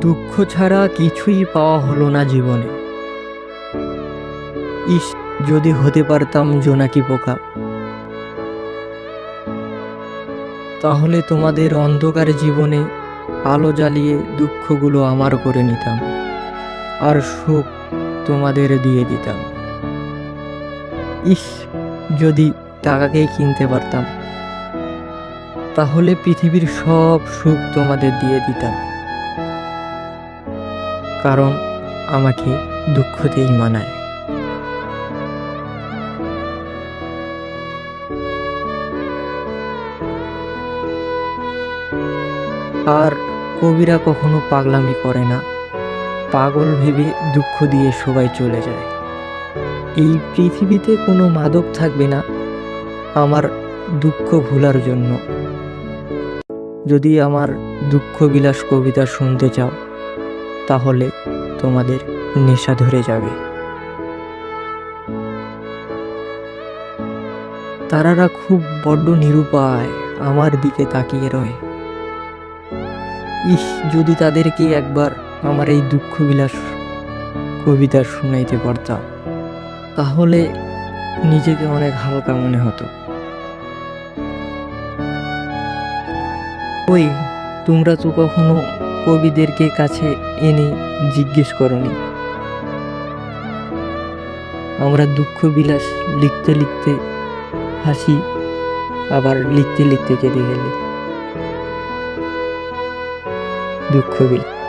দুঃখ ছাড়া কিছুই পাওয়া হলো না জীবনে। ইস, যদি হতে পারতাম জোনাকি পোকা, তাহলে তোমাদের অন্ধকার জীবনে আলো জ্বালিয়ে দুঃখগুলো আমার করে নিতাম, আর সুখ তোমাদের দিয়ে দিতাম। ইস, যদি টাকাকেই কিনতে পারতাম, তাহলে পৃথিবীর সব সুখ তোমাদের দিয়ে দিতাম, কারণ আমাকে দুঃখতেই মানায়। আর কবিরা কখনো পাগলামি করে না, পাগল ভেবে দুঃখ দিয়ে সবাই চলে যায়। এই পৃথিবীতে কোনো মাদক থাকবে না আমার দুঃখ ভোলার জন্য। যদি আমার দুঃখ বিলাস কবিতা শুনতে চাও, তাহলে তোমাদের নেশা ধরে যাবে। তারারা খুব বড্ড নিরুপায় আমার দিকে তাকিয়ে রয়। ইস, যদি তাদেরকে একবার আমার এই দুঃখ বিলাস কবিতা শুনাইতে পারতাম, তাহলে নিজেকে অনেক হালকা মনে হতো। ওই, তোমরা তো কখনো কবিদেরকে কাছে এনে জিজ্ঞেস করনি আমরা দুঃখ বিলাস লিখতে লিখতে হাসি, আবার লিখতে লিখতে কেঁদে গেলে। দুঃখ বিলাস।